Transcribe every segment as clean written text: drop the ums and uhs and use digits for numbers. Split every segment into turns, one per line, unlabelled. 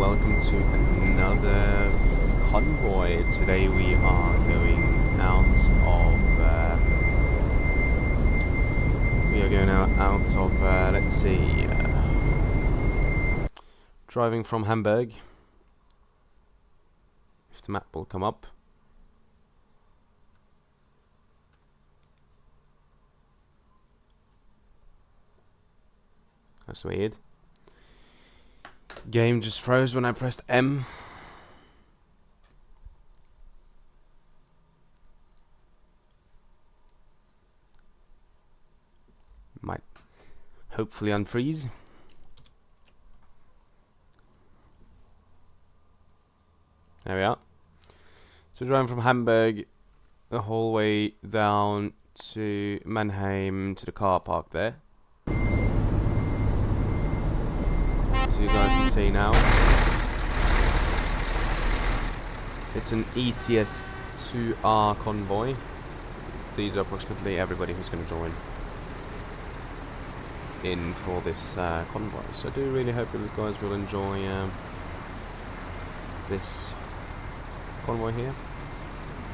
welcome to another convoy. Today we are going out of let's see, driving from Hamburg, if the map will come up. That's weird. Game just froze when I pressed M. Might hopefully unfreeze. There we are. So driving from Hamburg the whole way down to Mannheim to the car park there. As you guys can see now, it's an ETS 2R convoy. These are approximately everybody who's going to join in for this convoy. So I do really hope that you guys will enjoy this convoy here.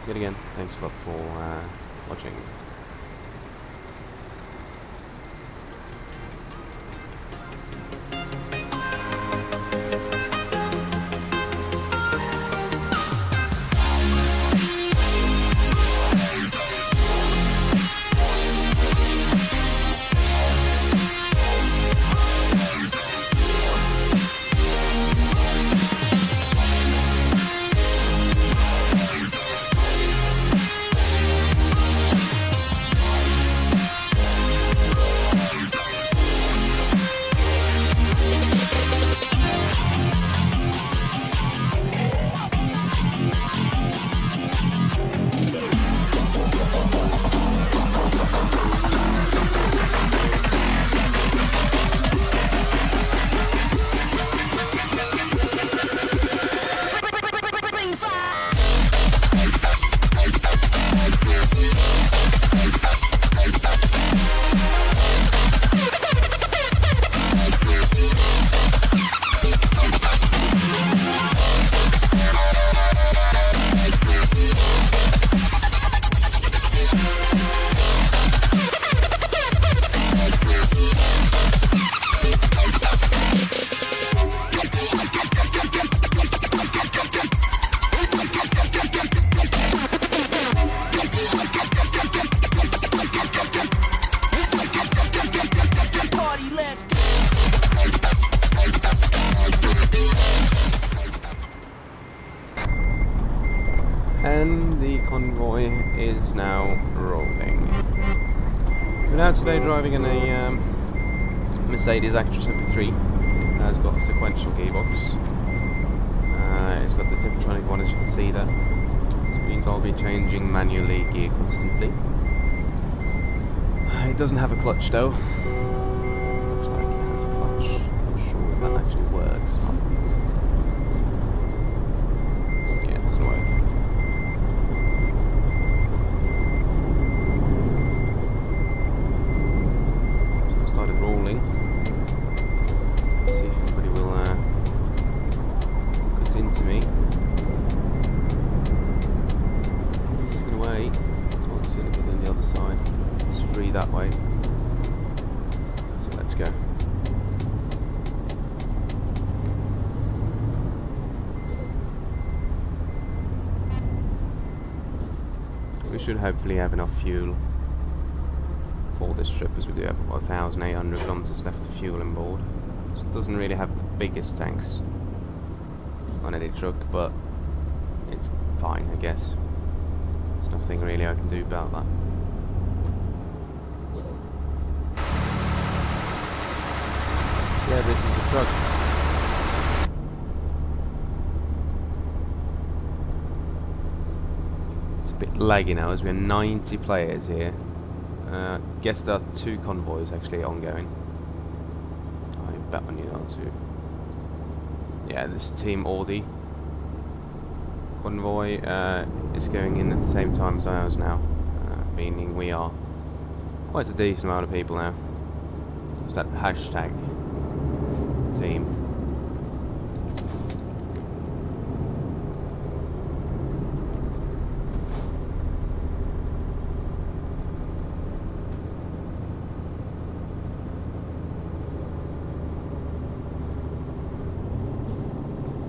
Yet again, thanks a lot for watching. And the convoy is now rolling. We're now today driving in a Mercedes Actros MP3. It has got a sequential gearbox. It's got the Tiptronic one, as you can see there. This means I'll be changing manually gear constantly. It doesn't have a clutch though. Looks like it has a clutch. I'm not sure if that actually works. Yeah, it doesn't work. Started rolling. See if anybody will cut into me. He's gonna wait. Can't see anything on the other side. It's free that way. So let's go. We should hopefully have enough fuel for this trip, as we do have about 1,800 kilometers left of fuel on board. So it doesn't really have the biggest tanks on any truck, but it's fine, I guess. There's nothing really I can do about that. So yeah, this is the truck. It's a bit laggy now, as we are 90 players here. Guess there are 2 convoys actually ongoing. I bet on you not to. Yeah, this Team Audi convoy is going in at the same time as ours now, meaning we are quite a decent amount of people now. It's that hashtag team.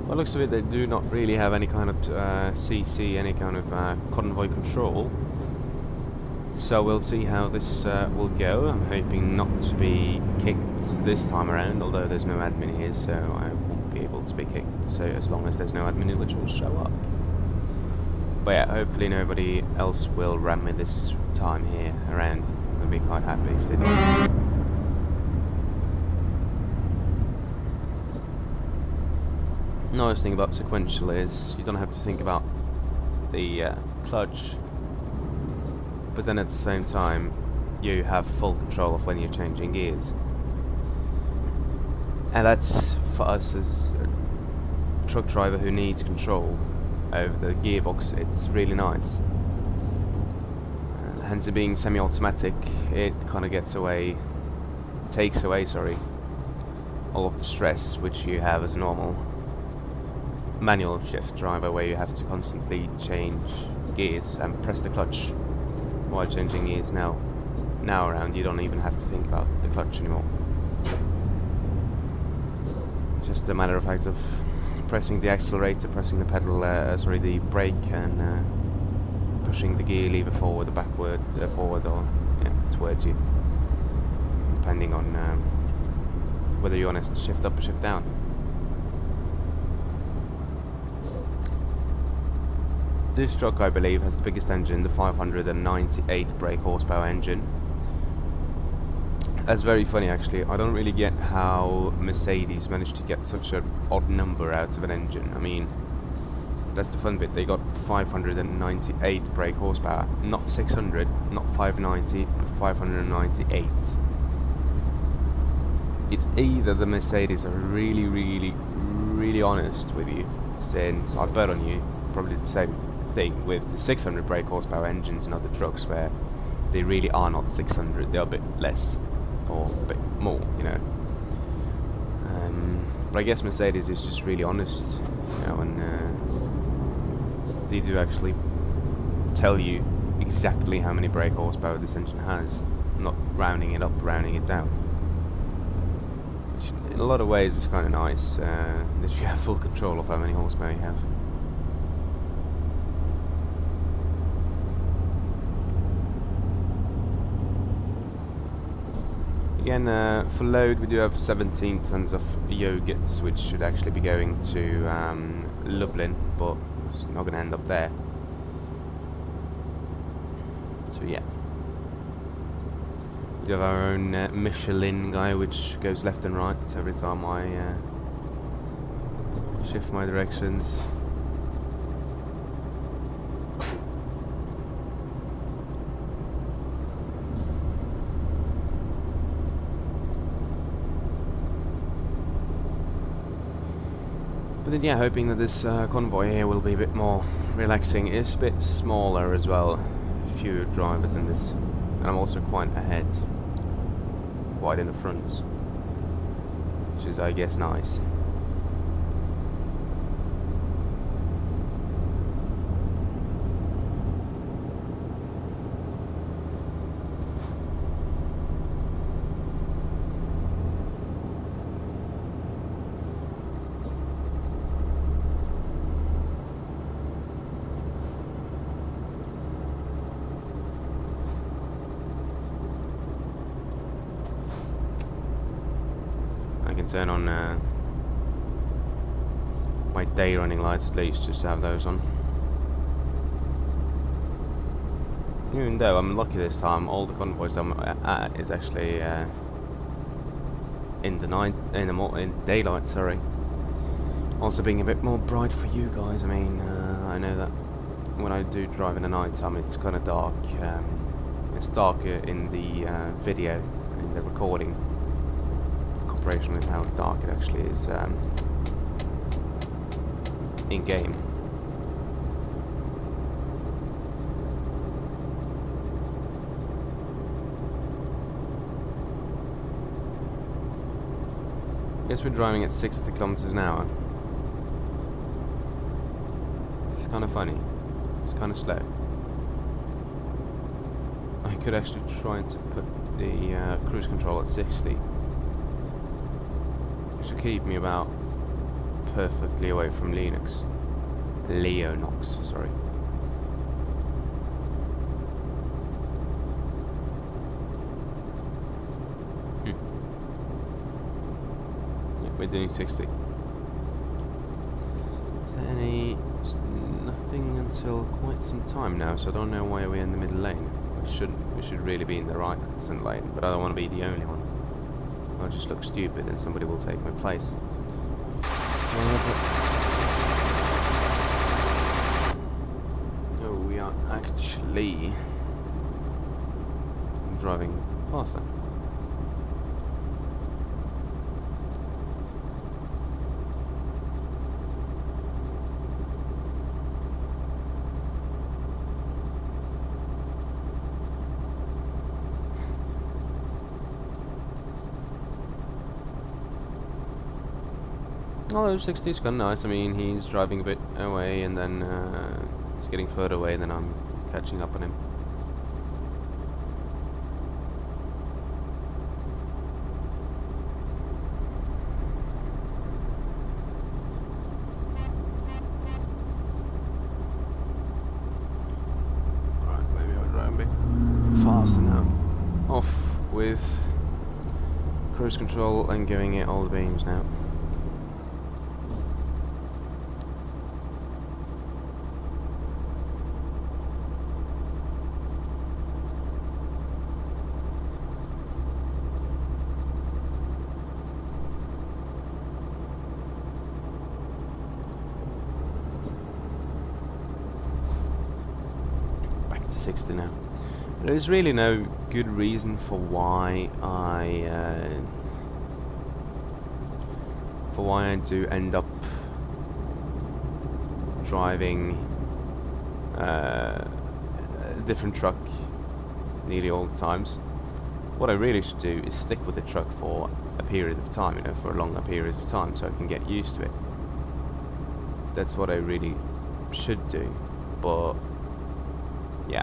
By the looks of it, they do not really have any kind of CC, any kind of convoy control. So we'll see how this will go. I'm hoping not to be kicked this time around, although there's no admin here, so I won't be able to be kicked. So as long as there's no admin, which will show up. But yeah, hopefully nobody else will ram me this time here around. I'll be quite happy if they don't. Nice thing about sequential is you don't have to think about the clutch, but then at the same time you have full control of when you're changing gears, and that's for us as a truck driver who needs control over the gearbox. It's really nice. Hence it being semi-automatic, it kind of takes away all of the stress which you have as a normal manual shift driver, where you have to constantly change gears and press the clutch while changing gears. Now around, you don't even have to think about the clutch anymore. It's just a matter of fact of pressing the accelerator, pressing the pedal, the brake, and pushing the gear lever forward or backward, forward or towards you, depending on whether you want to shift up or shift down. This truck, I believe, has the biggest engine, the 598 brake horsepower engine. That's very funny, actually. I don't really get how Mercedes managed to get such an odd number out of an engine. I mean, that's the fun bit. They got 598 brake horsepower, not 600, not 590, but 598. It's either the Mercedes are really, really, really honest with you, since I bet on you, probably the same thing with the 600 brake horsepower engines and other trucks, where they really are not 600, they're a bit less or a bit more, you know. But I guess Mercedes is just really honest, you know, and they do actually tell you exactly how many brake horsepower this engine has, not rounding it up, rounding it down. Which in a lot of ways is kind of nice, that you have full control of how many horsepower you have. Again, for load we do have 17 tons of yogurts, which should actually be going to Lublin, but it's not going to end up there. So yeah. We have our own Michelin guy, which goes left and right every time I shift my directions. But then, yeah, hoping that this convoy here will be a bit more relaxing. It's a bit smaller as well, fewer drivers in this, and I'm also quite ahead, quite in the front, which is, I guess, nice. Turn on my day running lights at least, just to have those on. Even though I'm lucky this time, all the convoys I'm at is actually in the daylight. Sorry. Also being a bit more bright for you guys. I mean, I know that when I do drive in the night time, it's kind of dark. It's darker in the video, in the recording, with how dark it actually is in game. Guess we're driving at 60 kilometers an hour. It's kind of funny. It's kind of slow. I could actually try to put the cruise control at 60. Should keep me about perfectly away from Leonox, sorry. Yeah, we're doing 60. Is there any... There's nothing until quite some time now, so I don't know why we're in the middle lane. We should really be in the right-hand lane, but I don't want to be the only one. I'll just look stupid and somebody will take my place. Oh, we are actually driving faster. Although 60 is kind of nice. I mean, he's driving a bit away and then he's getting further away and then I'm catching up on him. Alright, maybe I'll drive a bit faster now. Off with cruise control and giving it all the beams now. Back to 60 now. There's really no good reason for why I do end up driving a different truck nearly all the times. What I really should do is stick with the truck for a period of time, you know, for a longer period of time, so I can get used to it. That's what I really should do, but yeah.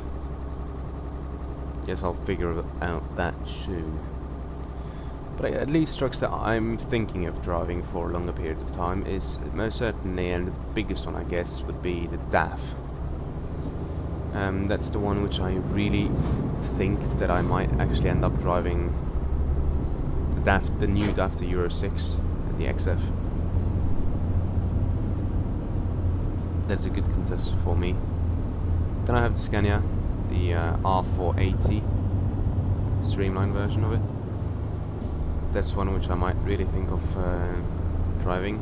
Yes, I'll figure out that soon. But at least trucks that I'm thinking of driving for a longer period of time is most certainly, and the biggest one I guess, would be the DAF. That's the one which I really think that I might actually end up driving. The DAF, the new DAF, the Euro 6, the XF. That's a good contestant for me. Then I have the Scania, the R480 streamlined version of it. That's one which I might really think of driving.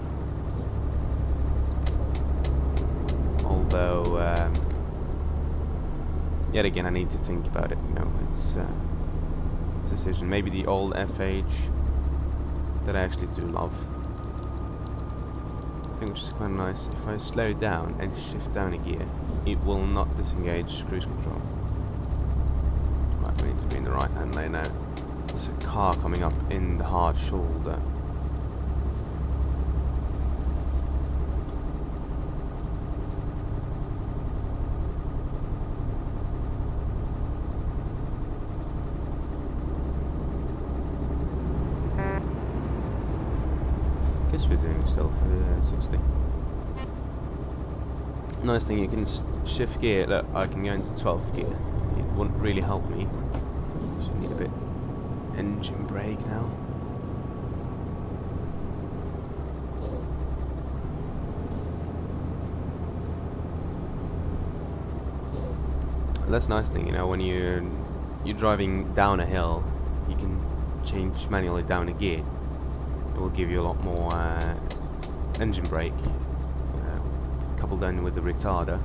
Although, yet again, I need to think about it. You know, it's a decision. Maybe the old FH that I actually do love. I think which is quite nice. If I slow down and shift down a gear, it will not disengage cruise control. Right, we need to be in the right hand lane now. There's a car coming up in the hard shoulder. Guess we're doing still for 60. Nice thing, you can shift gear. Look, I can go into 12th gear. It wouldn't really help me. So I need a bit engine brake now. That's a nice thing, you know, when you're driving down a hill, you can change manually down a gear. It will give you a lot more engine brake, coupled in with the retarder,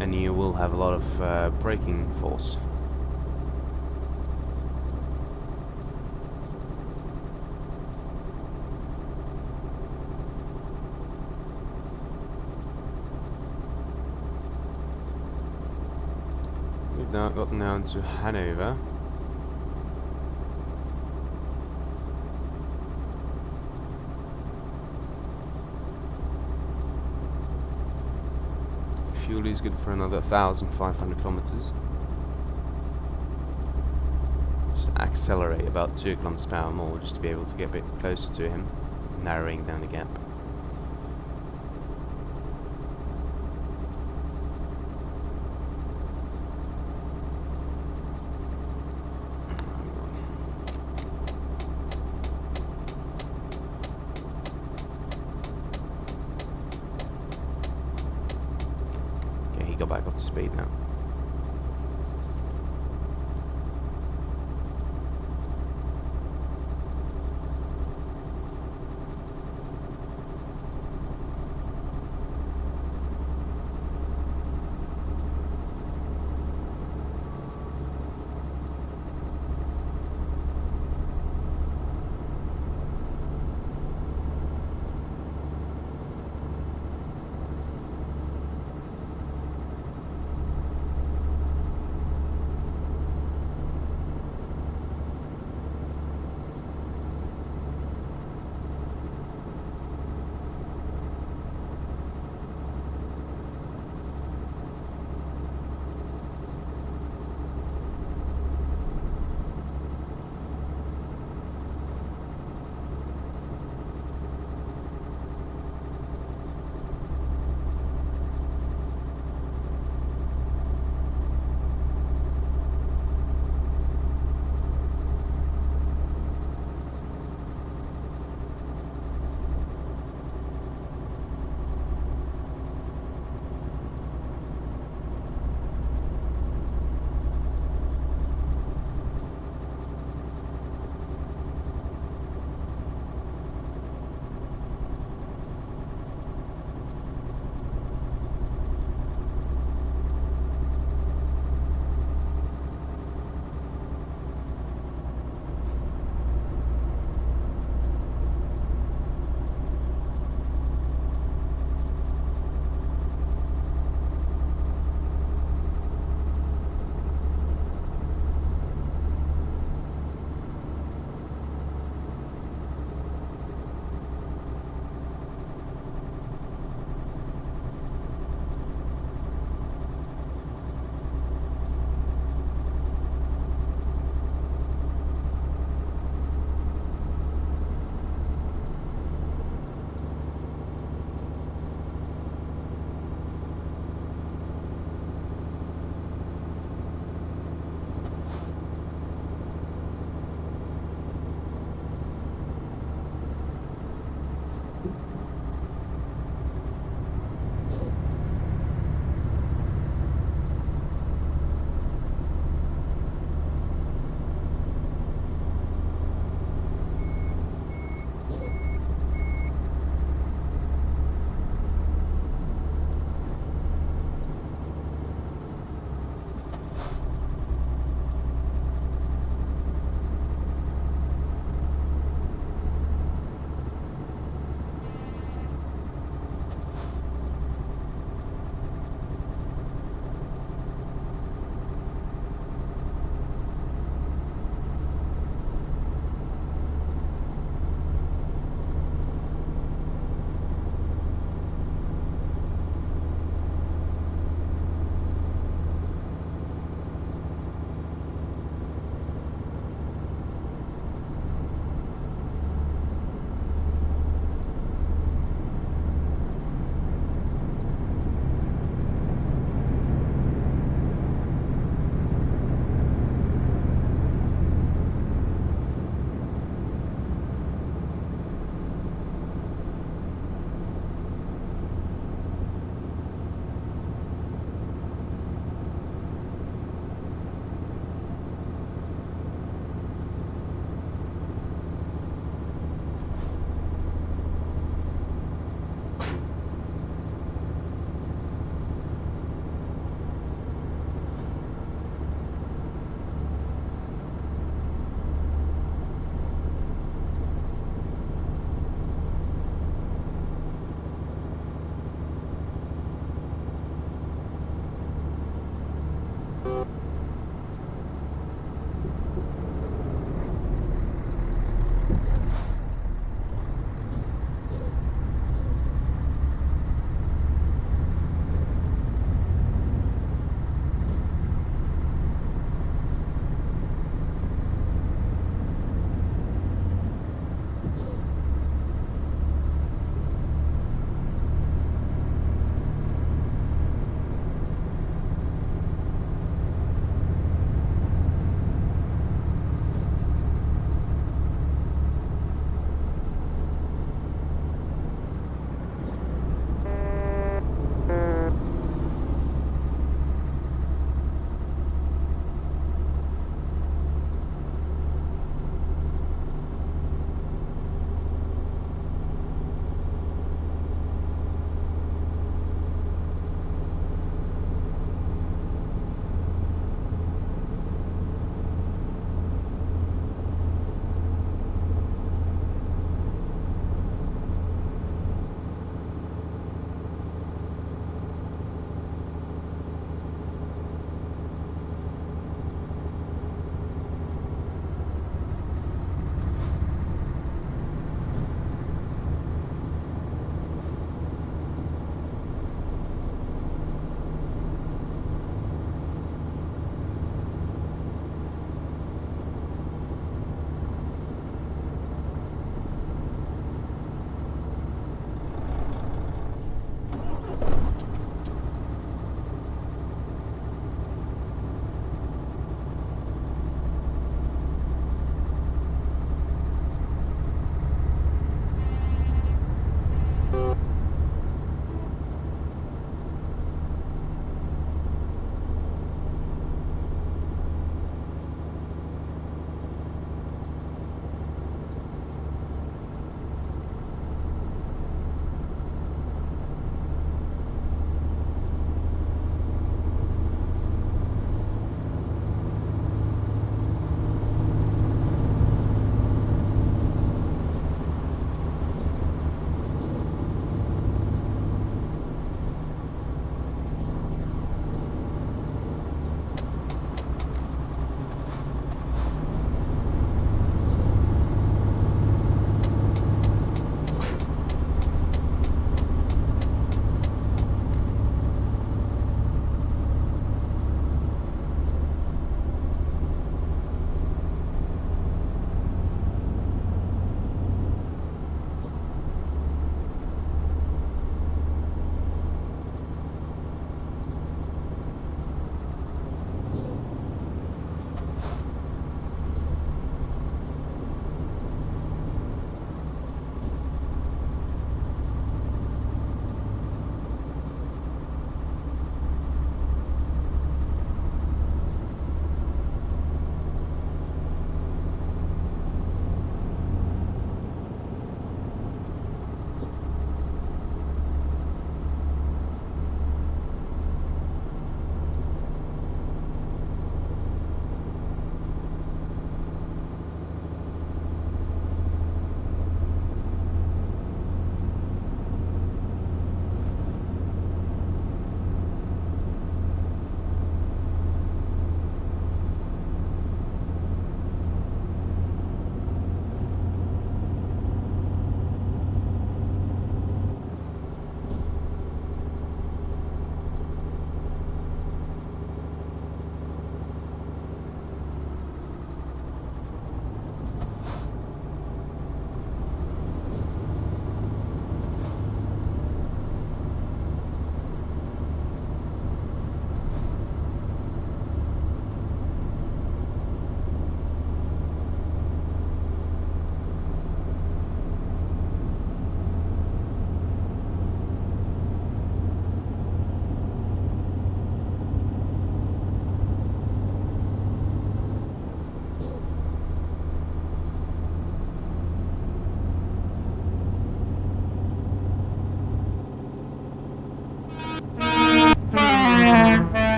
and you will have a lot of braking force. We've now gotten down to Hanover. Fuel is good for another 1,500 kilometers. Just accelerate about 2 kilometers per hour more just to be able to get a bit closer to him. narrowing down the gap. Okay, he got back up to speed now.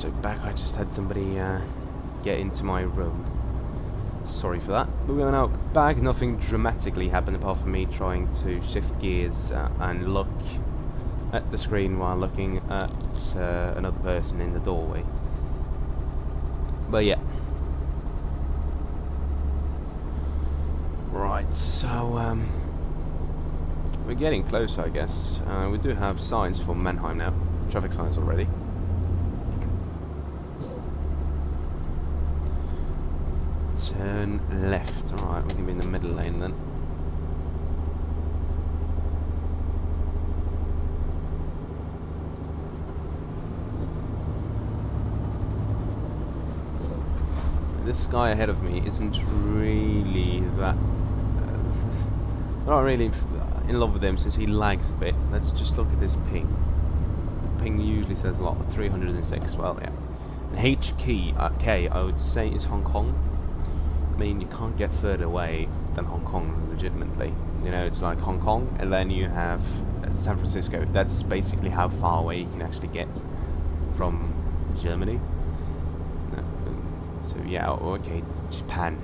so back. I just had somebody get into my room. Sorry for that. But we are now back. Nothing dramatically happened apart from me trying to shift gears and look at the screen while looking at another person in the doorway. But yeah. Right, so we're getting closer, I guess. We do have signs for Mannheim now. Traffic signs already. Turn left. Alright, we're going to be in the middle lane then. This guy ahead of me isn't really that... I'm not really in love with him since he lags a bit. Let's just look at this ping. The ping usually says a lot. 306, well, yeah. And K, I would say, is Hong Kong. I mean, you can't get further away than Hong Kong, legitimately. You know, it's like Hong Kong, and then you have San Francisco. That's basically how far away you can actually get from Germany. So yeah, okay, Japan.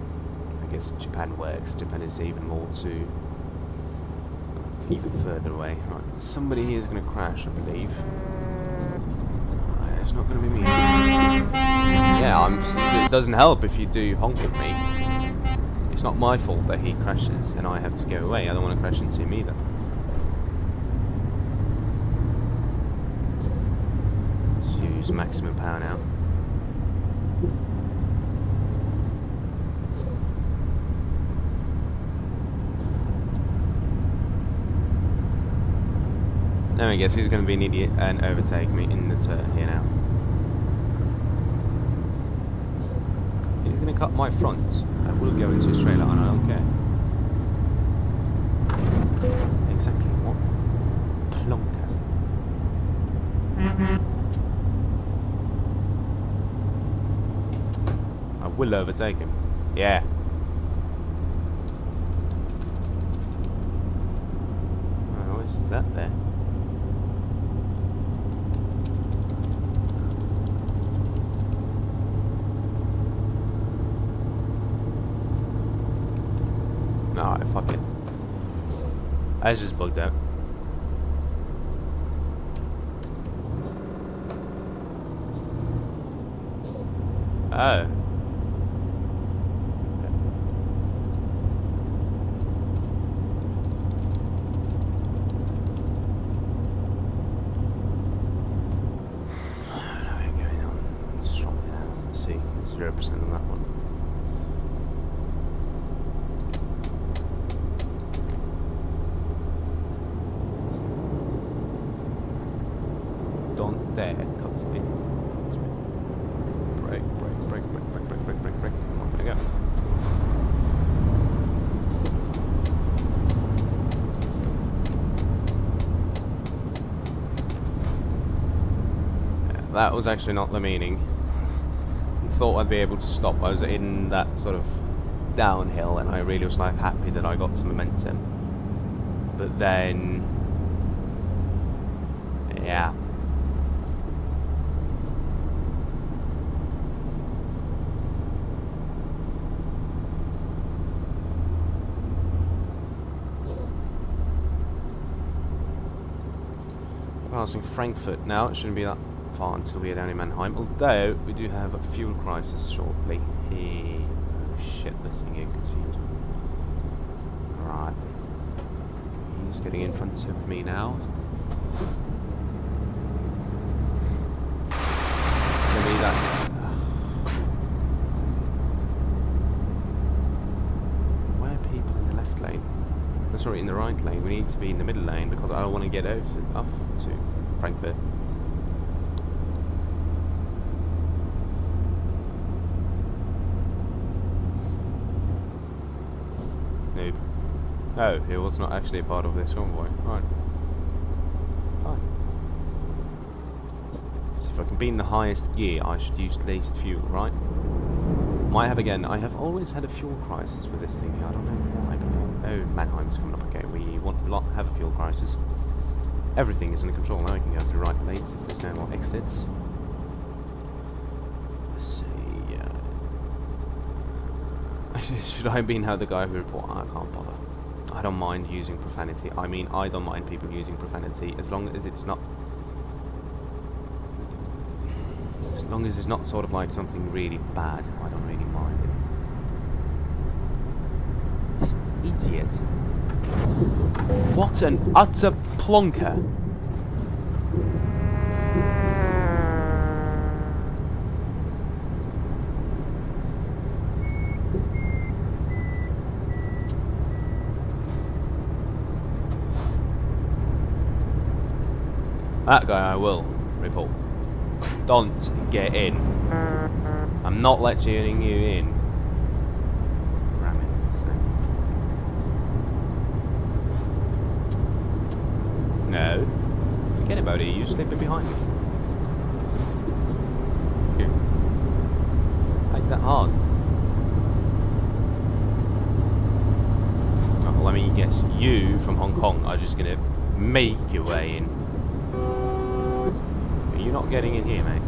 I guess Japan works. Japan is even more even further away. Right, somebody here is going to crash, I believe. It's not going to be me. Yeah, it doesn't help if you do honk at me. It's not my fault that he crashes and I have to go away. I don't want to crash into him either. Let's use maximum power now. Now I guess he's going to be an idiot and overtake me in the turn here now. He's going to cut my front. I will go into a straight line, I don't care. Exactly what? Plonker. I will overtake him. Yeah. Oh, what's that there? Alright, fuck it. I was just bugged out. Oh. Going on strongly now. Let's see. 0% on that one. Don't dare cut me. Brake. I'm not gonna go. Yeah, that was actually not the meaning. Thought I'd be able to stop. I was in that sort of downhill and I really was like happy that I got some momentum. But then... yeah. Passing Frankfurt now, it shouldn't be that far until we are down in Mannheim, although we do have a fuel crisis shortly. Oh shit, this thing ain't consumed. Right. He's getting in front of me now. Gonna be that. Where are people in the left lane? Sorry, in the right lane. We need to be in the middle lane because I don't want to get off to Frankfurt. Noob. Oh, it was not actually a part of this convoy. Right. Fine. So if I can be in the highest gear, I should use least fuel, right? Might have again. I have always had a fuel crisis with this thing. I don't know why before. Oh, Mannheim's coming up. Okay, we won't have a fuel crisis. Everything is under control now. I can go through right lanes since there's no more exits. Let's see. Should I be now the guy who report? I can't bother. I don't mind using profanity. I mean, I don't mind people using profanity as long as it's not. As long as it's not sort of like something really bad, I don't really mind it. This idiot. What an utter plonker. That guy I will report. Don't get in. I'm not letting you in. Ram it. No. Forget about it. You slipping behind me. Okay. Ain't that hard. Oh, well, I mean, yes, you from Hong Kong are just gonna make your way in. You're not getting in here, mate.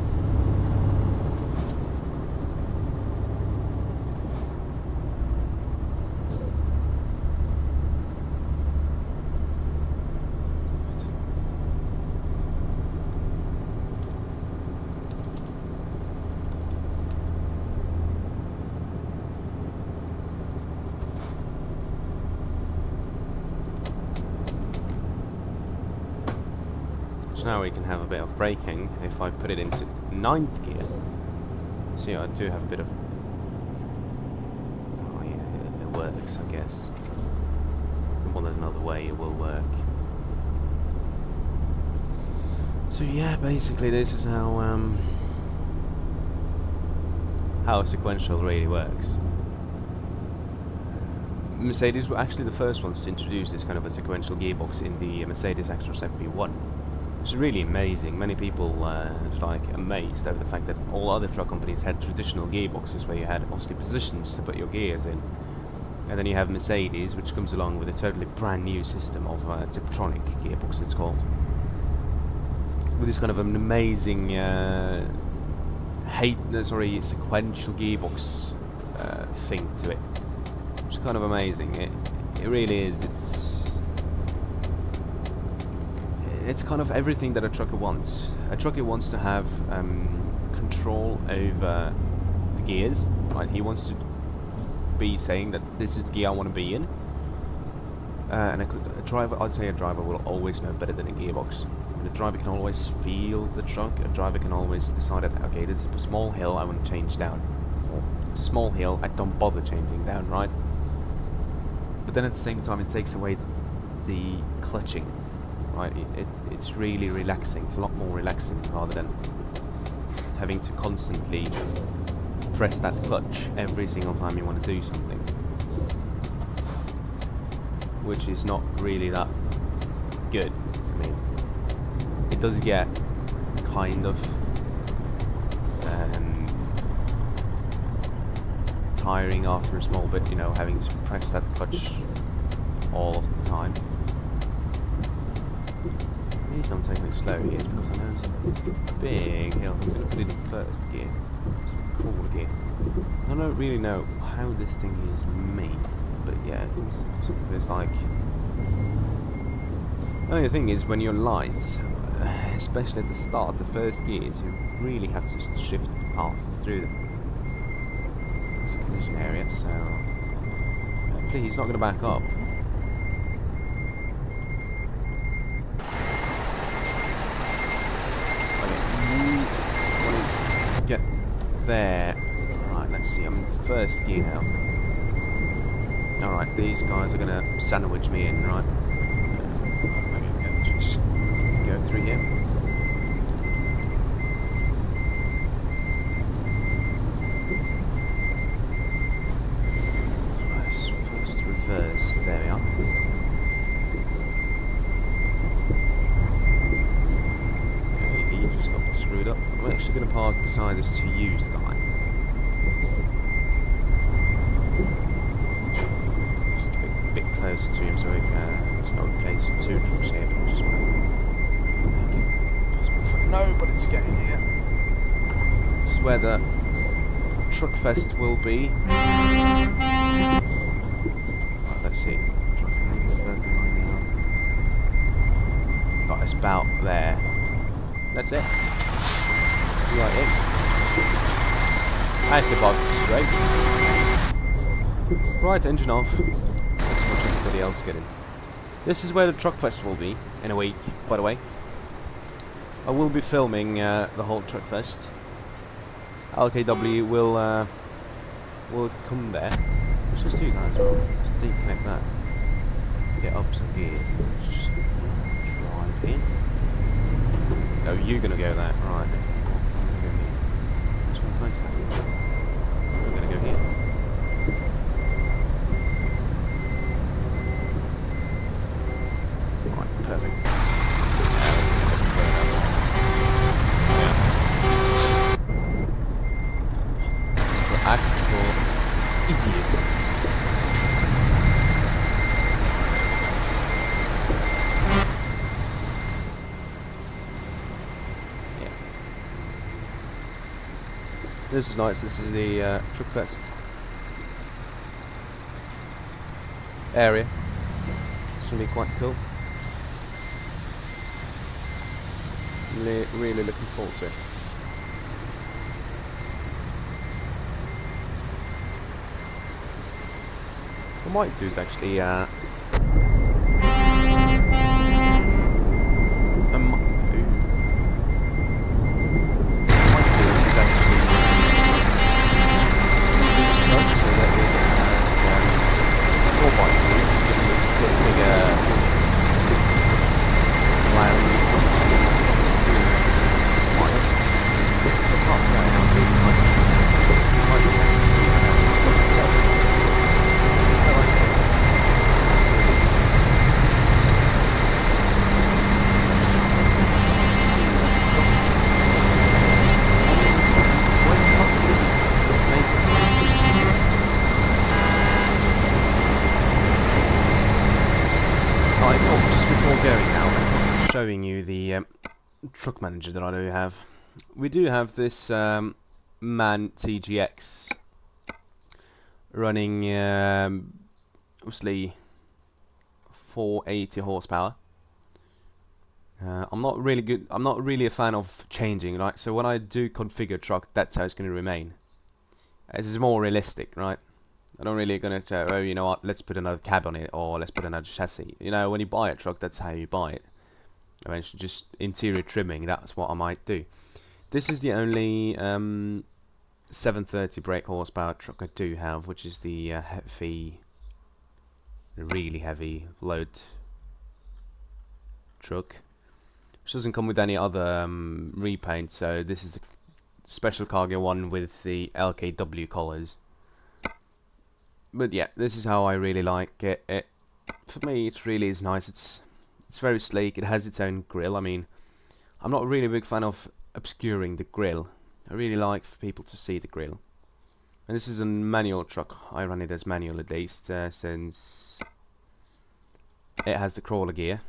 So now we can have a bit of braking if I put it into 9th gear. See, I do have a bit of... Oh yeah, it works, I guess. One another way it will work. So yeah, basically this is how sequential really works. Mercedes were actually the first ones to introduce this kind of a sequential gearbox in the Mercedes Actros MP1. It's really amazing. Many people are like amazed over the fact that all other truck companies had traditional gearboxes where you had obviously positions to put your gears in, and then you have Mercedes, which comes along with a totally brand new system of Tiptronic gearbox, it's called, with this kind of an amazing sequential gearbox thing to it, which is kind of amazing. It really is. It's kind of everything that a trucker wants. A trucker wants to have control over the gears, right? He wants to be saying that this is the gear I want to be in. And a driver, I'd say a driver will always know better than a gearbox. And a driver can always feel the truck. A driver can always decide that, okay, this is a small hill, I want to change down. Or it's a small hill, I don't bother changing down, right? But then at the same time, it takes away the clutching. Right, it's really relaxing. It's a lot more relaxing rather than having to constantly press that clutch every single time you want to do something, which is not really that good. I mean, it does get kind of tiring after a small bit, you know, having to press that clutch all of the time. The reason I'm taking it slowly is because I know it's a big hill. I'm going to put it in first gear, so quarter gear. I don't really know how this thing is made, but yeah, it's like... The only thing is, when you're light, especially at the start, the first gears, you really have to shift fast through them. It's a collision area, so hopefully he's not going to back up. Get there. Right, let's see, I'm in first gear now. Alright, these guys are gonna sandwich me in, right? Okay, just go through here. Right, first reverse, there we are. Screwed up. I'm actually going to park beside this to use guy. Just a bit closer to him so we can. There's no place for two trucks here, but I just want to make it possible for nobody to get in here. This is where the Truck Fest will be. Right, let's see. Traffic leaving the further behind now. Got us about there. That's it. Right in. And the box straight. Right, engine off. Let's watch everybody else get in. This is where the Truck Fest will be in a week, by the way. I will be filming the whole Truck Fest. LKW will come there. Let's just do that as well. Let's deconnect that to get up some gears. Let's just drive in. Oh, you're gonna go there, right? I'm gonna go here. Which one place that? We're gonna go here. Right, perfect. Actual idiots. Yeah. This is nice. This is the Truck Fest area. It's gonna be quite cool. Really looking forward to it. What I might do is actually what I might do is actually so that it has 4x2, give it a bit bigger allowing you to something through wire. So apart from that, I'll be showing you the truck manager that I do have. We do have this MAN TGX running obviously 480 horsepower. I'm not really a fan of changing, right? So when I do configure truck, that's how it's going to remain. This is more realistic, right? I don't really going to say, oh, you know what, let's put another cab on it, or let's put another chassis. You know, when you buy a truck, that's how you buy it. Eventually, just interior trimming, that's what I might do. This is the only 730 brake horsepower truck I do have, which is the heavy, really heavy load truck, which doesn't come with any other repaint. So this is the special cargo one with the LKW colours. But yeah, this is how I really like it. For me, it really is nice. It's very sleek. It has its own grille. I mean, I'm not really a big fan of obscuring the grille. I really like for people to see the grille. And this is a manual truck. I run it as manual at least, since it has the crawler gear.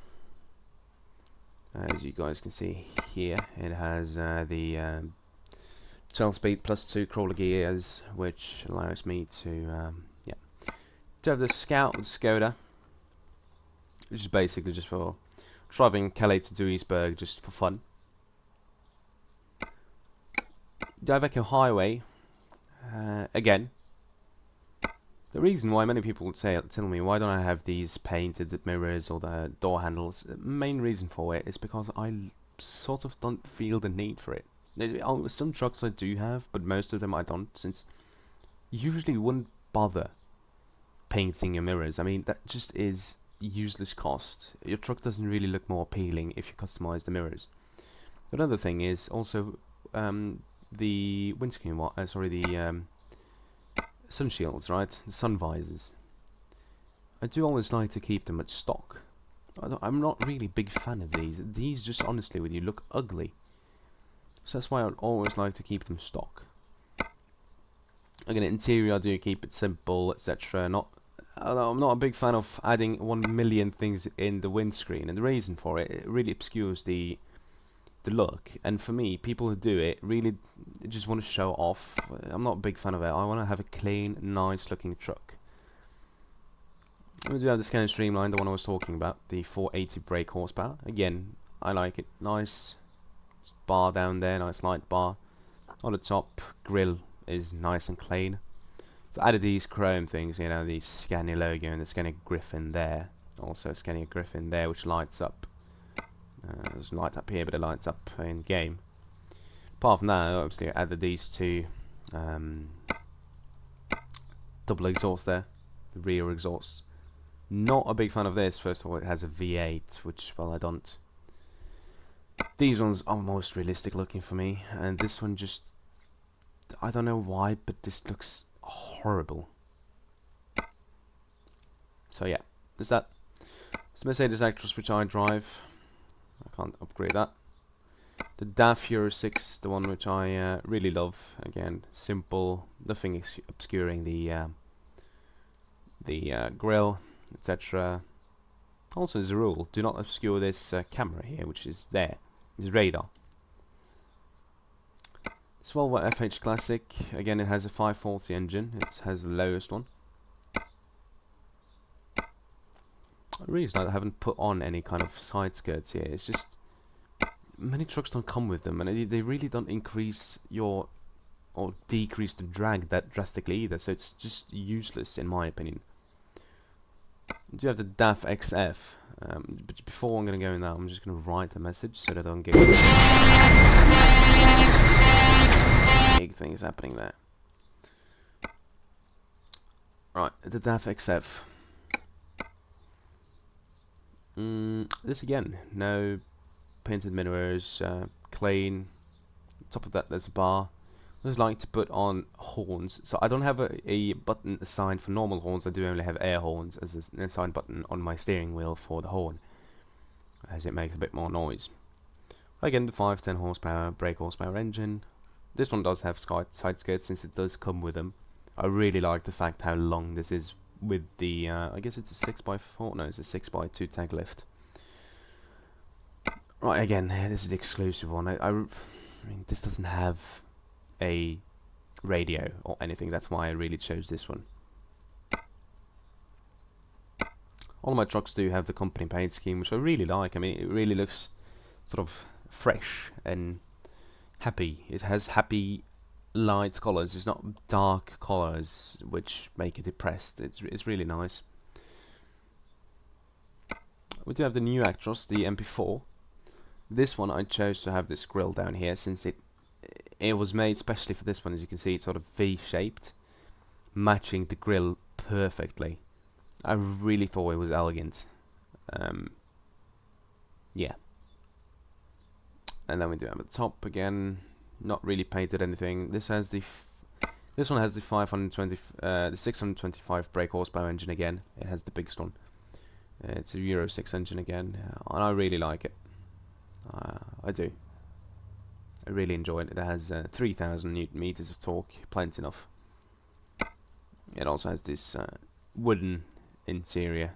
As you guys can see here, it has the 12-speed plus 2 crawler gears, which allows me to to have the Scout with Skoda, which is basically just for driving Calais to Duisburg, just for fun. Diveco Highway, again. The reason why many people would tell me, why don't I have these painted mirrors or the door handles, the main reason for it is because I sort of don't feel the need for it. Some trucks I do have, but most of them I don't, since you usually wouldn't bother painting your mirrors. I mean, that just is useless cost. Your truck doesn't really look more appealing if you customize the mirrors. Another thing is also the windscreen, the sun shields, right? The sun visors. I do always like to keep them at stock. I'm not really a big fan of these. These just honestly with you look ugly. So that's why I always like to keep them stock. Again, interior I do keep it simple, etc. I'm not a big fan of adding 1 million things in the windscreen, and the reason for it really obscures the the look, and for me, people who do it really just want to show off. I'm not a big fan of it. I want to have a clean, nice looking truck. We do have the Scania Streamline, the one I was talking about, the 480 brake horsepower. Again, I like it. Nice bar down there, nice light bar. On the top, grille is nice and clean. So added these chrome things, you know, the Scania logo and the Scania Griffin there. Also a Scania Griffin there, which lights up. There's a light up here, but it lights up in game. Apart from that, obviously I added these two double exhausts there, the rear exhausts. Not a big fan of this. First of all, it has a V8, which, well, I don't. These ones are most realistic looking for me, and this one just, I don't know why, but this looks horrible. So yeah, there's that. It's the Mercedes Actros, which I drive. I can't upgrade that. The DAF Euro 6, the one which I really love. Again, simple, nothing obscuring the grille, etc. Also, as a rule, do not obscure this camera here, which is there. This radar. This Volvo FH Classic, again, it has a 540 engine. It has the lowest one. The reason I haven't put on any kind of side skirts here is just many trucks don't come with them, and they really don't increase your or decrease the drag that drastically either. So it's just useless in my opinion. You do have the DAF XF, but before I'm going to go in that, I'm just going to write a message so that I don't get big things happening there. Right, the DAF XF. This again, no painted mirrors, clean. Top of that, there's a bar. I just like to put on horns. So I don't have a button assigned for normal horns. I do only have air horns as an assigned button on my steering wheel for the horn, as it makes a bit more noise. Again, the 510 horsepower brake horsepower engine. This one does have side skirts since it does come with them. I really like the fact how long this is with the, I guess it's a 6x4, no, it's a 6x2 tag lift. Right, again, this is the exclusive one. I mean, this doesn't have a radio or anything. That's why I really chose this one. All of my trucks do have the company paint scheme, which I really like. I mean, it really looks sort of fresh and happy. It has happy light colours. It's not dark colours which make it depressed. It's really nice. We do have the new Actros, the MP4. This one I chose to have this grille down here since it was made specially for this one. As you can see, it's sort of V-shaped, matching the grille perfectly. I really thought it was elegant. Yeah. And then we do have the top again, not really painted anything. This has the this one has the 625 brake horsepower engine again. It has the biggest one. It's a Euro 6 engine again, and I really like it. I do. I really enjoy it. It has 3,000 Newton meters of torque, plenty enough. It also has this wooden interior.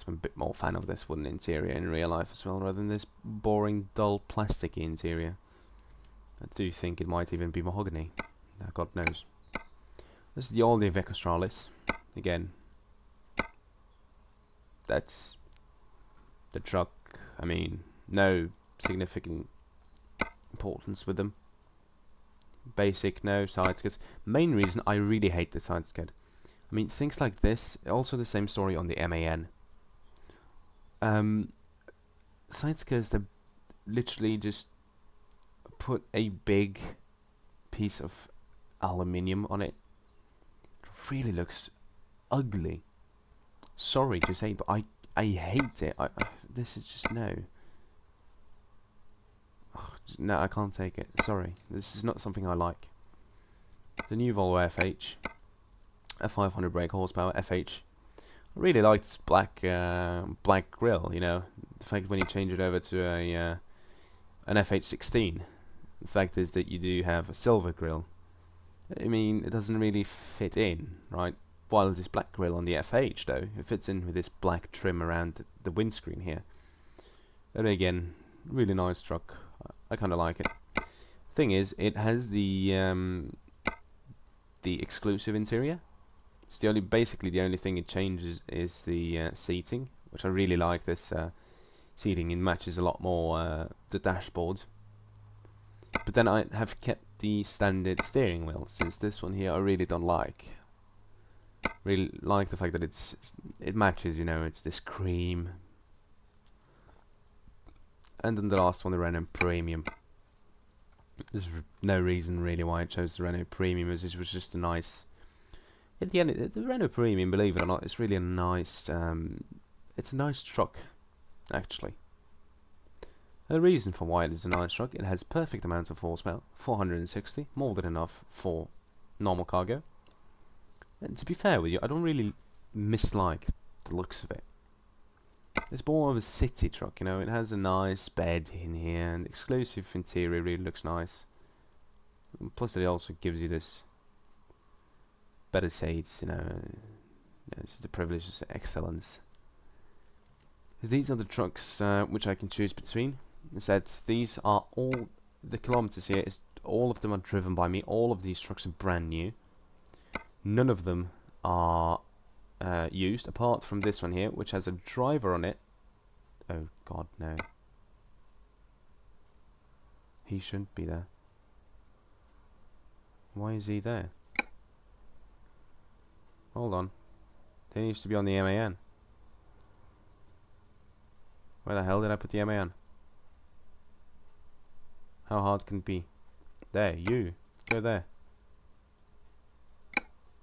I'm a bit more fan of this wooden interior in real life as well, rather than this boring, dull, plasticky interior. I do think it might even be mahogany. God knows. This is the Oldie Vecostralis. Again, that's the truck. I mean, no significant importance with them. Basic, no side skirts. Main reason I really hate the side skirt. I mean, things like this. Also, the same story on the MAN. Side skirts, they literally just put a big piece of aluminium on it. It really looks ugly. Sorry to say, but I hate it. This is just no. No, I can't take it. Sorry, this is not something I like. The new Volvo FH, a 500 brake horsepower FH. I really like this black grille. You know, the fact when you change it over to an FH16. The fact is that you do have a silver grille. I mean, it doesn't really fit in, right? While this black grille on the FH, though, it fits in with this black trim around the windscreen here. But again, Really nice truck. I kind of like it. Thing is, it has the exclusive interior. It's basically the only thing it changes is the seating, which I really like. This seating, it matches a lot more the dashboard. But then I have kept the standard steering wheel, since this one here I really don't like. Really like the fact that it matches, you know, it's this cream. And then the last one, the Renault Premium. There's no reason really why I chose the Renault Premium, as it was just a nice. At the end, the Renault Premium, believe it or not, it's really a nice. It's a nice truck, actually. The reason for why it is a nice truck, it has perfect amount of horsepower, 460, more than enough for normal cargo. And to be fair with you, I don't really mislike the looks of it. It's more of a city truck, you know. It has a nice bed in here, and the exclusive interior really looks nice. Plus, it also gives you this better shades, you know. This is the privilege of excellence. These are the trucks which I can choose between. Said these are all the kilometers here. All of them are driven by me. All of these trucks are brand new. None of them are used, apart from this one here, which has a driver on it. Oh God, no. He shouldn't be there. Why is he there? Hold on. He used to be on the MAN. Where the hell did I put the MAN? How hard can it be? There, you. Go there.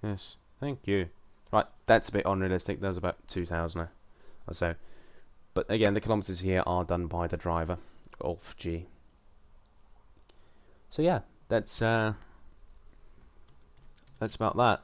Yes, thank you. Right, that's a bit unrealistic. That was about 2,000 or so. But again, the kilometers here are done by the driver. Ulf G. So yeah, that's about that.